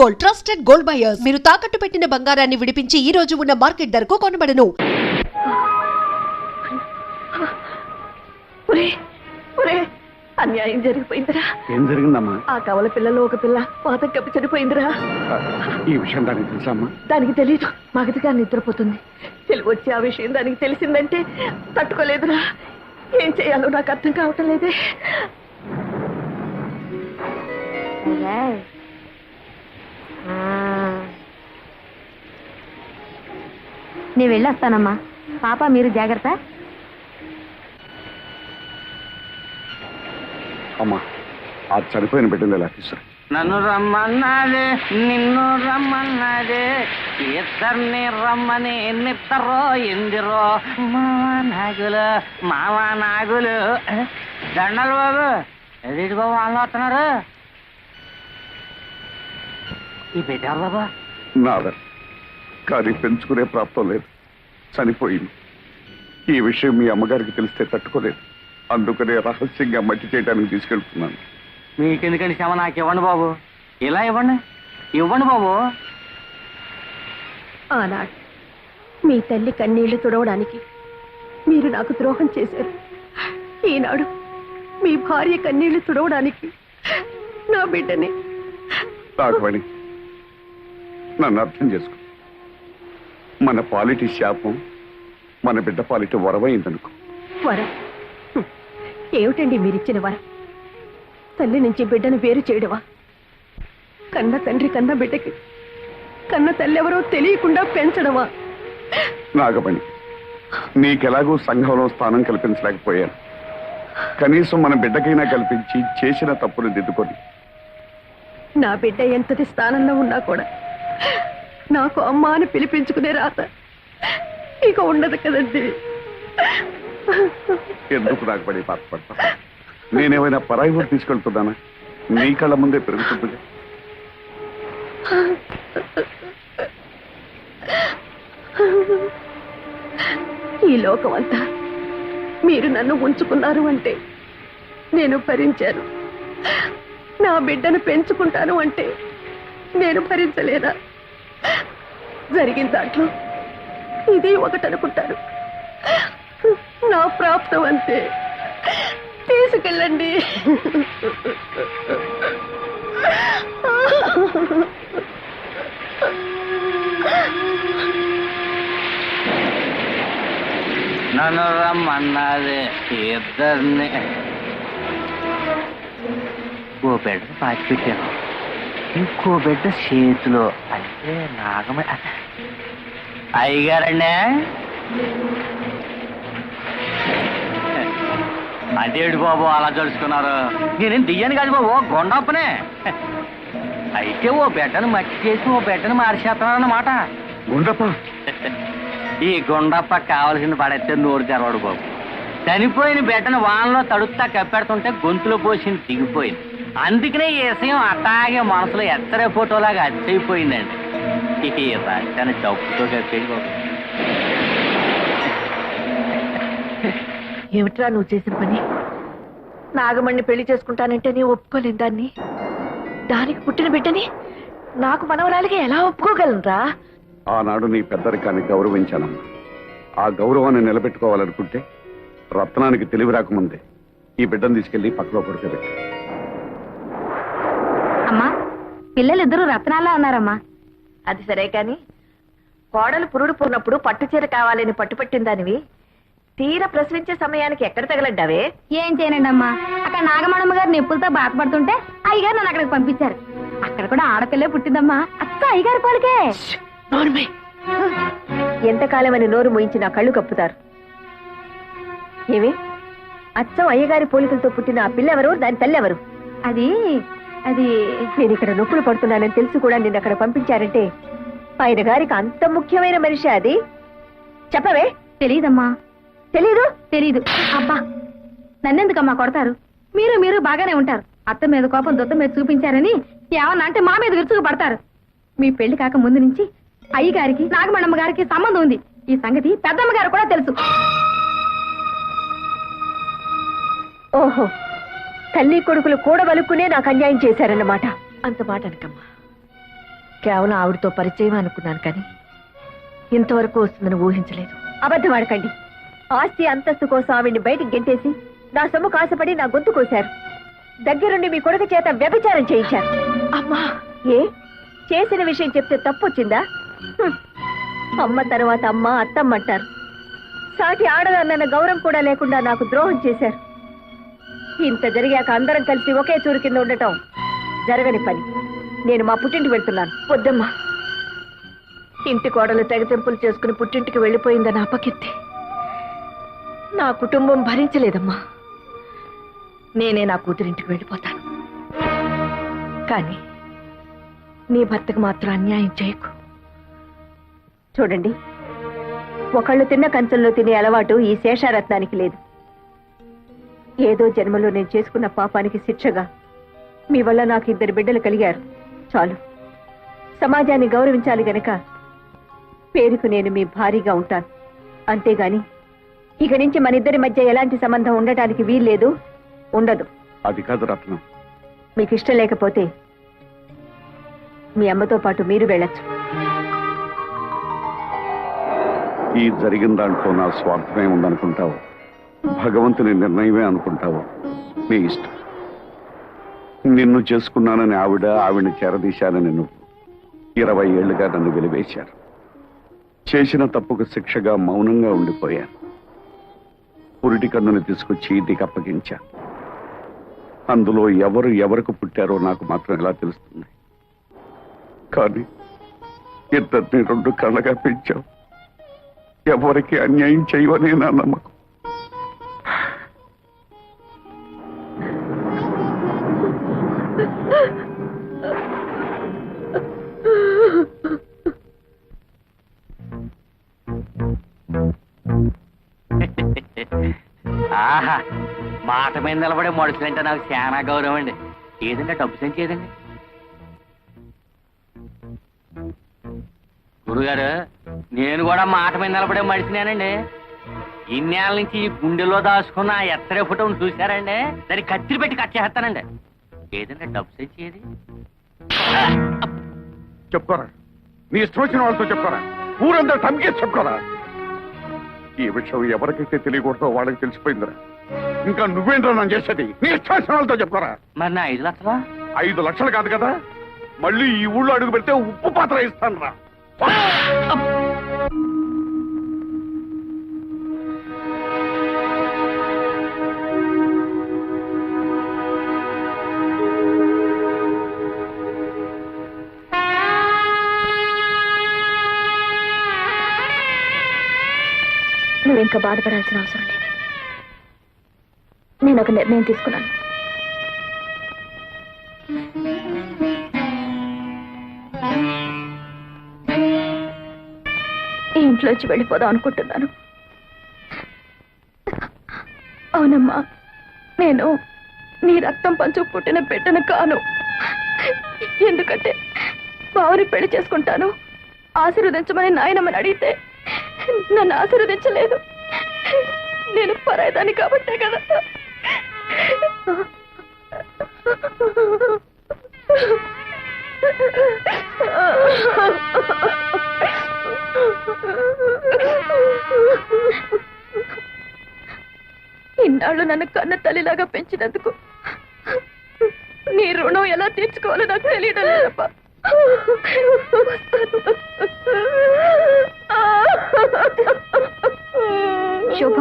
Gold, trusted gold buyers. మీరు తాకట్టు పెట్టిన బంగారాన్ని విడిపించి ఈ రోజు ఉన్న మార్కెట్ ధరకు కొనబడను. అన్యాయం జరిగిపోయిందిరా. ఏం జరిగిందమ్మా? ఆ కవల పిల్లలో ఒక పిల్ల పాత కప్పి చనిపోయిందిరా. ఈ విషయం దానికి తెలుసమ్మా? దానికి తెలీదు. మగతిగా నిద్రపోతుంది. తెలివి వచ్చి ఆ విషయం దానికి తెలిసిందంటే తట్టుకోలేదురా. ఏం చేయాలో నాకు అర్థం కావటం లేదే. నేను వెళ్ళొస్తానమ్మా. పాప మీరు జాగ్రత్త. అమ్మా, ఆ చనిపోయిన బిడ్డను ఎలా తీసుకురా? నన్ను రమ్మన్నాడే, నిన్ను రమ్మన్నాడే, ఇద్దరిని రమ్మని నిద్దరో ఎందిరో మావా నాగులు దండలు బాబు. ఎదుటి బాబు వాళ్ళు వస్తున్నారు. ఈ బిడ్డ బాబా నాదే, కానీ పెంచుకునే ప్రాప్తం లేదు, చనిపోయింది. ఈ విషయం మీ అమ్మగారికి తెలిస్తే తట్టుకోలేదు. అందుకనే రహస్యంగా మట్టి చేయడానికి తీసుకెళ్తున్నాను. మీకెందుకండి శ్రమ? నాకు ఇవ్వండి బాబు. ఇలా ఇవ్వండి, ఇవ్వండి బాబు. ఆనాడు మీ తల్లి కన్నీళ్లు తుడవడానికి మీరు నాకు ద్రోహం చేశారు. ఈనాడు మీ భార్య కన్నీళ్లు తుడవడానికి నా బిడ్డని. రాఘవని, నన్ను అర్థం చేసుకో. మన పాలిటి శాపం మన బిడ్డ పాలిటి వరమైందనుకో. వరం ఏమిటండి మీరిచ్చిన వరం? తల్లి నుంచి బిడ్డను వేరు చేయడమా? కన్న తండ్రి కన్న బిడ్డకి కన్న తల్లి ఎవరో తెలియకుండా పెంచడమా? నాగమణి, నీకెలాగూ సంఘంలో స్థానం కల్పించలేకపోయాను. కనీసం మన బిడ్డకైనా కల్పించి చేసిన తప్పును దిద్దుకొని. నా బిడ్డ ఎంతటి స్థానంలో ఉన్నా కూడా నాకు అమ్మ అని పిలిపించుకునే రాత ఇక ఉండదు కదండి. ఎందుకు నాగమణి బాధపడతా? నేనేమైనా పరాయి ఊరు తీసుకెళ్తున్నానా? నీ కళ్ళ ముందే పెరుగుతుంది. ఈ లోకం అంతా మీరు నన్ను ఉంచుకున్నారు అంటే నేను భరించాను. నా బిడ్డను పెంచుకుంటాను అంటే నేను భరించలేదా? జరిగిన దాంట్లో ఇది ఒకటనుకుంటాను. నా ప్రాప్తం అంతే. తీసుకెళ్ళండి. నన్ను రమ్మన్నది ఇద్దరిని. ఓ బిడ్డ పాచి పెట్టాను, ఇంకో బిడ్డ చేతిలో. అంటే నాగమే అయ్యగారండి. అదేడు బాబు అలా జరుచుకున్నారు? నేనేం దియ్యాను కాదు బాబు, గొండప్పనే. అయితే ఓ బిడ్డను మట్టి చేసి ఓ బిడ్డను మార్చేస్తున్నాను అన్నమాట. గుండప్ప, ఈ గుండప్ప కావలసిన పడైతే నోరు తెరవాడు బాబు. చనిపోయిన బిడ్డను వానలో తడుపుతా కప్పెడుతుంటే గొంతులో పోసింది దిగిపోయింది. అందుకనే ఈ విషయం అట్టాగే మనసులో ఎత్తరే ఫోటోలాగా అచ్చయిపోయిందండి. ఈ రాజధాని డబ్బుతో కప్పేది బాబు. ఏమిట్రా నువ్వు చేసిన పని? నాగమణ్ణి పెళ్లి చేసుకుంటానంటే నీ ఒప్పుకోలేను దాన్ని. దానికి పుట్టిన బిడ్డని నాకు మనవరాలిగా ఎలా ఒప్పుకోగలనురా? ఆనాడు నీ పెద్దరికాన్ని గౌరవించానమ్మా. ఆ గౌరవాన్ని నిలబెట్టుకోవాలనుకుంటే రత్నానికి తెలివి రాకముందే ఈ బిడ్డను తీసుకెళ్లి పక్కలో పడుకోబెట్టి. అమ్మా, పిల్లలిద్దరూ రత్నాల్లో ఉన్నారమ్మా. అది సరే కాని కోడలు పురుడు పూర్ణప్పుడు పట్టుచీర కావాలని పట్టుపట్టిన దానివి తీర ప్రసవించే సమయానికి ఎక్కడ తగలడ్డావే? ఏం చేయనండి అమ్మా, అక్కడ నాగమణమ్మ గారు నొప్పులతో బాధపడుతుంటే అయ్యగారు నన్ను అక్కడికి పంపించారు. అక్కడ కూడా ఆడపిల్లే పుట్టిందమ్మా. అత్త అయ్యగారి పాలికే. ఎంతకాలమని నోరు మోయించి నా కళ్ళు కప్పుతారు. ఏమి అచ్చం అయ్యగారి పోలికలతో పుట్టిన ఆ పిల్లెవరు? దాని తల్లెవరు? అది అది నేను ఇక్కడ నొప్పులు పడుతున్నానని తెలిసి కూడా నిన్ను అక్కడ పంపించారంటే ఆయన గారికి అంత ముఖ్యమైన మనిషి అది. చెప్పవే. తెలీదమ్మా. తెలీదు? తెలీదు. అబ్బా, నన్నెందుకమ్మా కొడతారు? మీరు బాగానే ఉంటారు. అత్త మీద కోపం దొత్త మీద చూపించారని ఏమన్నా అంటే మా మీద విరుచుకు పడతారు. మీ పెళ్లి కాక ముందు నుంచి అయ్యగారికి నాగమణమ్మ గారికి సంబంధం ఉంది. ఈ సంగతి పెద్దమ్మ గారు కూడా తెలుసు. ఓహో, తల్లి కొడుకులు కూడబలుక్కునే నాకు అన్యాయం చేశారన్నమాట. అంత మాట అనకమ్మా. కేవలం ఆవిడతో పరిచయం అనుకున్నాను కానీ ఇంతవరకు వస్తుందని ఊహించలేదు. అబద్ధం ఆడకండి. ఆస్తి అంతస్తు కోసం ఆవిడ్ని బయటికి గెంటేసి నా సొమ్ము కాసపడి నా గొంతు కోశారు. దగ్గరుండి మీ కొడుకు చేత వ్యభిచారం చేయించారు. అమ్మా, ఏ చేసిన విషయం చెప్తే తప్పు వచ్చిందా? అమ్మ తర్వాత అమ్మ అత్తమ్మ అంటారు. సాటి ఆడదన్న గౌరవం కూడా లేకుండా నాకు ద్రోహం చేశారు. ఇంత జరిగాక అందరం కలిసి ఒకే చూరు కింద ఉండటం జరగని పని. నేను మా పుట్టింటికి వెళ్తున్నాను. వద్దమ్మా. ఇంటి కోడలు తెగతెంపులు చేసుకుని పుట్టింటికి వెళ్ళిపోయిందని అపకీర్తి నా కుటుంబం భరించలేదమ్మా. నేనే నా కూతురింటికి వెళ్ళిపోతాను. కానీ నీ భర్తకు మాత్రం అన్యాయం చేయకు. చూడండి, ఒకళ్ళు తిన్న కంచంలో తినే అలవాటు ఈ శేషారత్నానికి లేదు. ఏదో జన్మలో నేను చేసుకున్న పాపానికి శిక్షగా మీ వల్ల నాకు 2 బిడ్డలు కలిగారు. చాలు. సమాజాన్ని గౌరవించాలి గనక పేరుకు నేను మీ భారీగా ఉంటాను. అంతేగాని ఇక నుంచి మన ఇద్దరి మధ్య ఎలాంటి సంబంధం ఉండటానికి వీల్లేదు, ఉండదు. అది కాదు రత్నం. మీకు ఇష్టం లేకపోతే మీ అమ్మతో పాటు మీరు వెళ్ళొచ్చు. ఈ జరిగిన దాంట్లో నా స్వార్థమే ఉందనుకుంటావు, భగవంతుని నిర్ణయమే అనుకుంటావు, నీ ఇష్టం. నిన్ను చేసుకున్నానని ఆవిడని చేరదీశానని నువ్వు 20 ఏళ్లుగా నన్ను వెలివేశారు. చేసిన తప్పుకు శిక్షగా మౌనంగా ఉండిపోయాను. పురిటి కన్నుని తీసుకొచ్చి నీకు అప్పగించా. అందులో ఎవరు ఎవరికి పుట్టారో నాకు మాత్రం ఎలా తెలుస్తుంది? కానీ ఇద్దరిని 2 కళ్ళగా పెంచావు. ఎవరికి అన్యాయం చేయవనే నా నమ్మకం. ఆహా, మాట మీద నిలబడే మనుషులంటే నాకు చాలా గౌరవం అండి. ఏదంటే డబ్బు సంచి ఏదండి? గురుగారు, నేను కూడా మాట మీద నిలబడే మనిషినేనండి. ఇన్నేళ్ళ నుంచి ఈ గుండెలో దాచుకున్న ఆ ఎత్తరే ఫోటోను చూశారండి, దాన్ని కత్తిరి పెట్టి కట్ చేస్తానండి. ఏదంటే డబ్బు సంచి ఏది? చెప్పుకోరా, నీ ఇష్టం వచ్చిన వాళ్ళతో చెప్పుకోరా, ఊరంతా తమకేసి చెప్పుకోరా. ఈ విషయం ఎవరికైతే తెలియకూడదో వాళ్ళకి తెలిసిపోయిందిరా. ఇంకా నువ్వేంట్రా నన్ను చేసేది? నీ ఇష్టం వచ్చిన వాళ్ళతో చెప్పుకోరా. మరి నా 5 లక్షలా? 5 లక్షలు కాదు కదా, మళ్ళీ ఈ ఊళ్ళో అడుగు పెడితే ఉప్పు పాత్ర ఇస్తాను రా. నువ్వింకా బాధపడాల్సిన అవసరం లేదు. నేను ఒక నిర్ణయం తీసుకున్నాను. ఈ ఇంట్లోంచి వెళ్ళిపోదాం అనుకుంటున్నాను. అవునమ్మా, నేను నీ రక్తం పంచు పుట్టిన బిడ్డను కాను. ఎందుకంటే బావుని పెళ్లి చేసుకుంటాను ఆశీర్వదించమని నాయనమ్మని అడిగితే నన్ను ఆశీర్వదించలేదు. నేను పరాయిదాన్ని కాబట్టే కదా. ఇన్నాళ్ళు నన్ను కన్న తల్లిలాగా పెంచినందుకు నీ రుణం ఎలా తీర్చుకోవాలో నాకు తెలియడం లేదప్పా. శోభ,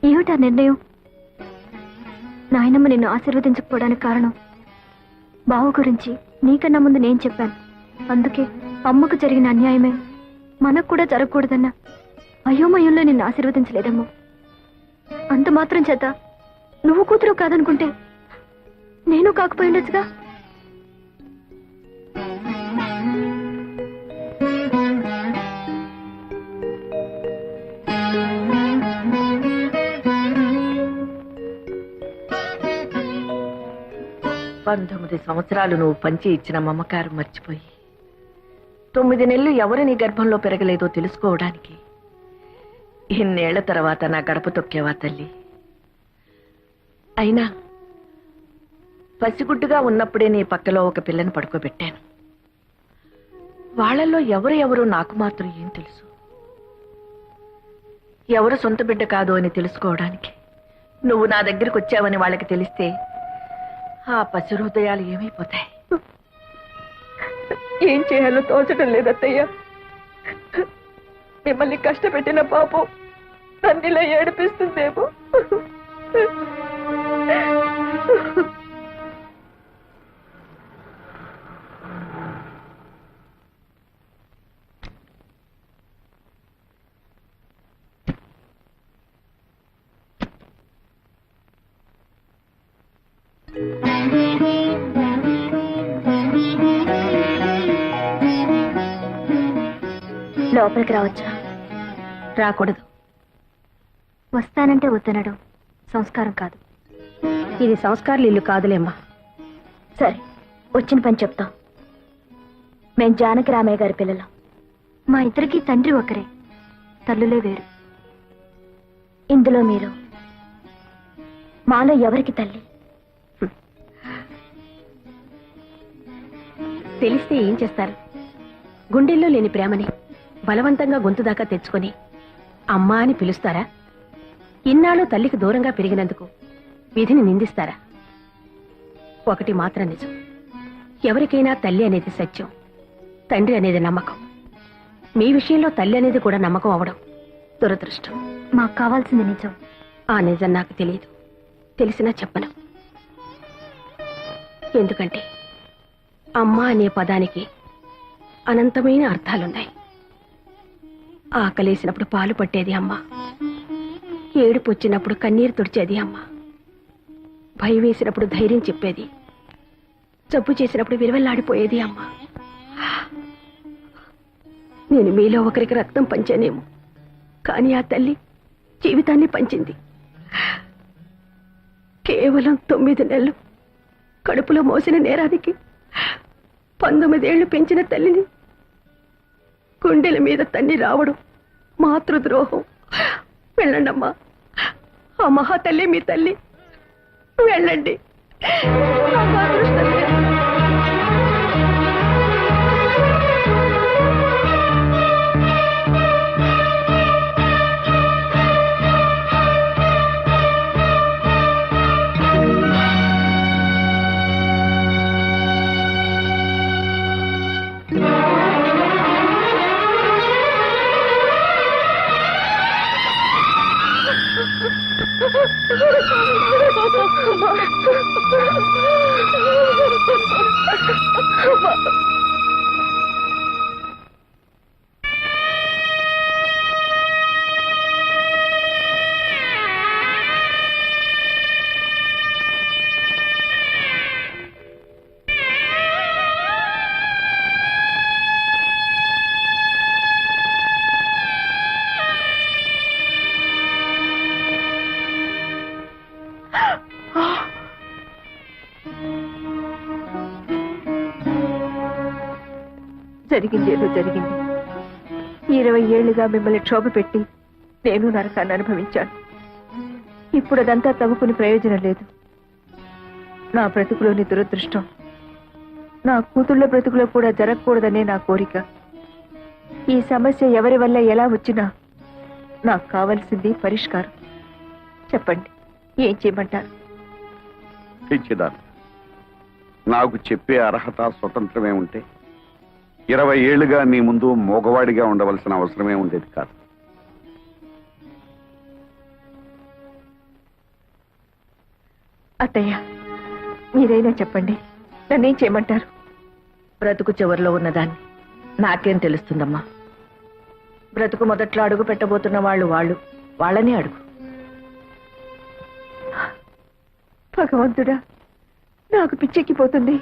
ఏమిటా నిర్ణయం? నాయనమ్మ నిన్ను ఆశీర్వదించకపోవడానికి కారణం బావ గురించి నీకన్నా ముందు నేను చెప్పాను. అందుకే అమ్మకు జరిగిన అన్యాయమే మనకు కూడా జరగకూడదన్న అయోమయంలో నిన్ను ఆశీర్వదించలేదమ్మా. అంత మాత్రం చేత నువ్వు కూతురు కాదనుకుంటే నేను కాకపోయి ఉండొచ్చుగా. పంతొమ్మిది సంవత్సరాలు నువ్వు పంచి ఇచ్చిన మమకారం మర్చిపోయి 9 నెలలు ఎవరు నీ గర్భంలో పెరగలేదో తెలుసుకోవడానికి ఇన్నేళ్ల తర్వాత నా గడప తొక్కేవా తల్లి? అయినా పసిగుడ్డుగా ఉన్నప్పుడే నీ పక్కలో ఒక పిల్లని పడుకోబెట్టాను. వాళ్ళల్లో ఎవరు నాకు మాత్రం ఏం తెలుసు? ఎవరు సొంత బిడ్డ కాదు అని తెలుసుకోవడానికి నువ్వు నా దగ్గరికి వచ్చావని వాళ్ళకి తెలిస్తే ఆ పసి హృదయాలు ఏమైపోతాయి? ఏం చేయాలో తోచడం లేదత్తయ్య. మిమ్మల్ని కష్టపెట్టిన పాపం నన్నిలా ఏడిపిస్తుందేమో. లోపలికి రావచ్చా? రాకూడదు. వస్తానంటే వద్దనడం సంస్కారం కాదు. ఇది సంస్కారాలు ఇల్లు కాదులేమ్మా. సరే, వచ్చిన పని చెప్తాం. మేం జానకి రామయ్య గారి పిల్లలం. మా ఇద్దరికి తండ్రి ఒకరే, తల్లులే వేరు. ఇందులో మీరు మాలో ఎవరికి తల్లి? తెలిస్తే ఏం చేస్తారు? గుండెల్లో లేని ప్రేమని బలవంతంగా గొంతు దాకా తెచ్చుకొని అమ్మా అని పిలుస్తారా? ఇన్నాళ్ళు తల్లికి దూరంగా పెరిగినందుకు విధిని నిందిస్తారా? ఒకటి మాత్రం నిజం, ఎవరికైనా తల్లి అనేది సత్యం, తండ్రి అనేది నమ్మకం. మీ విషయంలో తల్లి అనేది కూడా నమ్మకం అవడం దురదృష్టం. మాకు కావాల్సింది నిజం. ఆ నిజం నాకు తెలియదు, తెలిసినా చెప్పను. ఎందుకంటే అమ్మ అనే పదానికి అనంతమైన అర్థాలున్నాయి. ఆకలేసినప్పుడు పాలు పట్టేది అమ్మ, ఏడుపు వచ్చినప్పుడు కన్నీరు తుడిచేది అమ్మ, భయం వేసినప్పుడు ధైర్యం చెప్పేది, జబ్బు చేసినప్పుడు విలువెల్లాడిపోయేది అమ్మ. నేను మీలో ఒకరికి రక్తం పంచానేమో, కానీ ఆ తల్లి జీవితాన్ని పంచింది. కేవలం 9 నెలలు కడుపులో మోసిన నేరానికి 19 ఏళ్లు పెంచిన తల్లిని గుండెల మీద తన్ని రావడం మాతృద్రోహం. వెళ్ళండమ్మా, ఆ మహాతల్లి మీ తల్లి. వెళ్ళండి. నాకు అదృష్టం లేదు. జరిగిందేదో జరిగింది. 20 ఏళ్లుగా మిమ్మల్ని క్షోభ పెట్టి నేను నరకాన్ని అనుభవించాను. ఇప్పుడు అదంతా తవ్వుకుని ప్రయోజనం లేదు. నా బ్రతుకులోని దురదృష్టం నా కూతుళ్ళ బ్రతుకులో కూడా జరగకూడదనే నా కోరిక. ఈ సమస్య ఎవరి వల్ల ఎలా వచ్చినా నాకు కావలసింది పరిష్కారం. చెప్పండి, ఏం చేయమంటారు? పిచ్చిదాన్ని, నాకు చెప్పే అర్హత స్వతంత్రమే ఉంటే 20 ఏళ్లుగా నీ ముందు మోగవాడిగా ఉండవలసిన అవసరమే ఉండేది కాదు. అత్తయ్య, మీరైనా చెప్పండి, నన్నేం చేయమంటారు? బ్రతుకు చివరిలో ఉన్నదాన్ని నాకేం తెలుస్తుందమ్మా? బ్రతుకు మొదట్లో అడుగు పెట్టబోతున్న వాళ్ళనే అడుగు. భగవంతుడా, నాకు పిచ్చెక్కిపోతుంది.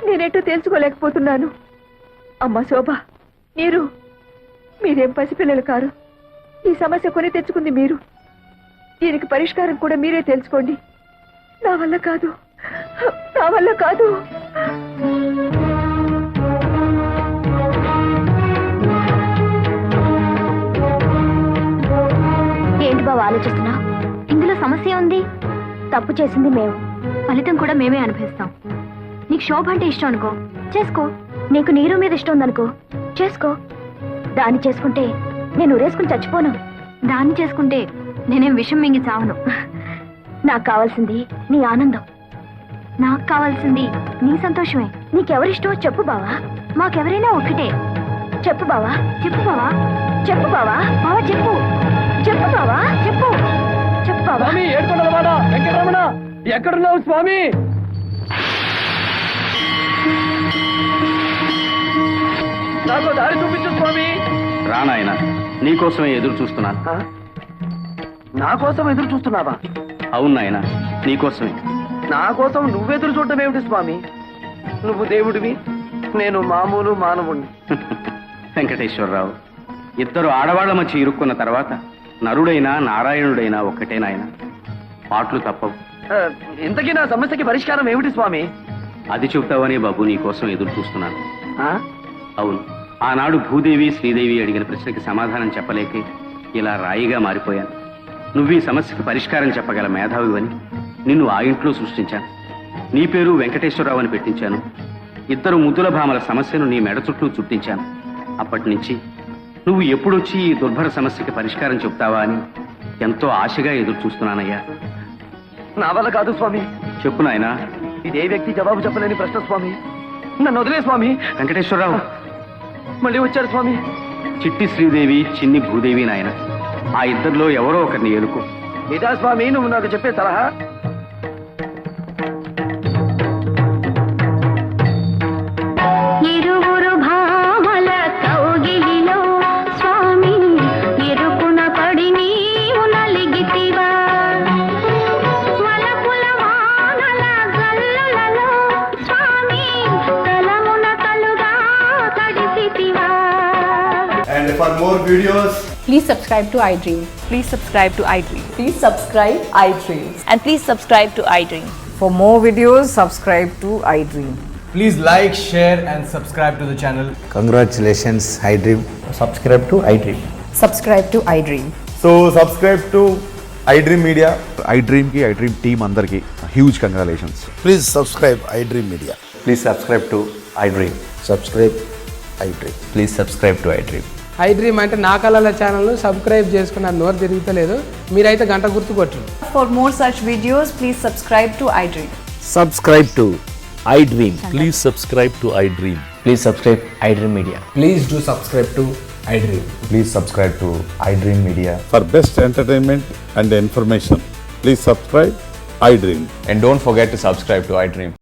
నేనేటో తెలుసుకోలేకపోతున్నాను. అమ్మా శోభ, మీరేం పసిపిల్లలు కారు. ఈ సమస్య కొని తెచ్చుకుంది మీరు. దీనికి పరిష్కారం కూడా మీరే తెలుసుకోండి. నా వల్ల కాదు, నా వల్ల కాదు. ఏంటి బాబు ఆలోచిస్తున్నా? ఇందులో సమస్య ఉంది. తప్పు చేసింది మేము, ఫలితం కూడా మేమే అనుభవిస్తాం. నీకు శోభ అంటే ఇష్టం అనుకో, చేసుకో. నీకు నీరు మీద ఇష్టం ఉందనుకో, చేసుకో. దాన్ని చేసుకుంటే నేను ఊరేసుకుని చచ్చిపోను. దాన్ని చేసుకుంటే నేనేం విషం మింగి చావను. నాకు కావాల్సింది నీ ఆనందం, నాకు కావాల్సింది నీ సంతోషమే. నీకెవరిష్టమో చెప్పు బావా, మాకెవరైనా ఒకటే. చెప్పు బావా, చెప్పు బావా, చెప్పు బావా, బావా చెప్పు, చెప్పు బావా, చెప్పు, చెప్పు బావా. ఏడుకొండలవాడ వెంకటరమణ, ఎక్కడున్నావు స్వామి? నాకు దారి చూపించు స్వామి. రానాయన, నీకోసమే ఎదురు చూస్తున్నాను. నా కోసం ఎదురు చూస్తున్నావా? అవును నాయన, నీకోసమే. నా కోసం నువ్వెదురు చూడటం ఏమిటి స్వామి? నువ్వు దేవుడివి, నేను మామూలు మానవుణ్ణి. వెంకటేశ్వరరావు, ఇద్దరు ఆడవాళ్ల మధ్య ఇరుక్కున్న తర్వాత నరుడైనా నారాయణుడైనా ఒక్కటే నాయన. పాటలు తప్పవు. ఇంతకీ నా సమస్యకి పరిష్కారం ఏమిటి స్వామి? అది చెబుతావనే బాబు నీకోసం ఎదురు చూస్తున్నాను. ఆ? అవును, ఆనాడు భూదేవి శ్రీదేవి అడిగిన ప్రశ్నకి సమాధానం చెప్పలేకే ఇలా రాయిగా మారిపోయాను. నువ్వు ఈ సమస్యకి పరిష్కారం చెప్పగల మేధావివని నిన్ను ఆ ఇంట్లో సృష్టించాను. నీ పేరు వెంకటేశ్వరరావు అని పెట్టించాను. ఇద్దరు ముద్దుల భామల సమస్యను నీ మెడ చుట్టూ చుట్టించాను. అప్పటి నుంచి నువ్వు ఎప్పుడొచ్చి ఈ దుర్భర సమస్యకి పరిష్కారం చెప్తావా అని ఎంతో ఆశగా ఎదురు చూస్తున్నానయ్యా. నా వల్ల కాదు స్వామి. చెప్పు నాయనా. ఇదే వ్యక్తి జవాబు చెప్పలేని ప్రశ్న స్వామి. నన్ను వదిలే స్వామి. వెంకటేశ్వరరావు, మళ్ళీ వచ్చారు స్వామి. చిట్టి శ్రీదేవి, చిన్ని భూదేవి నాయన. ఆ ఇద్దరిలో ఎవరో ఒకరిని ఎలుకో. ఇదా స్వామి నువ్వు నాకు చెప్పే సలహా? ఇరువురు భామల కౌగిలిలో స్వామి, ఇరుకున పడి నీవు నలిగితివా. వలపుల వానల గల్లులలో స్వామి, తలమున తలుగా తడిసితివా. And for more videos, Please subscribe to iDream. Please subscribe to iDream. Please subscribe iDream. And please subscribe to iDream. For more videos, subscribe to iDream. please like, share and subscribe to the channel. Congratulations, iDream. Subscribe to iDream. Subscribe to iDream. So subscribe to iDream Media. iDream కి iDream team అందరికి huge congratulations. Please subscribe iDream Media. Please subscribe to iDream. Subscribe iDream. Please subscribe to iDream. iDream అంటే నా కళల ఛానల్ను subscribe చేసుకున్న నోరు తిరుగుతలేదు. మీరైతే గంట గుర్తు కొట్టండి. For more such videos, please subscribe to iDream. Subscribe to iDream. Please subscribe to iDream. Please subscribe iDream Media. Please do subscribe to iDream. Please subscribe to iDream Media. For best entertainment and information please subscribe iDream. And don't forget to subscribe to iDream.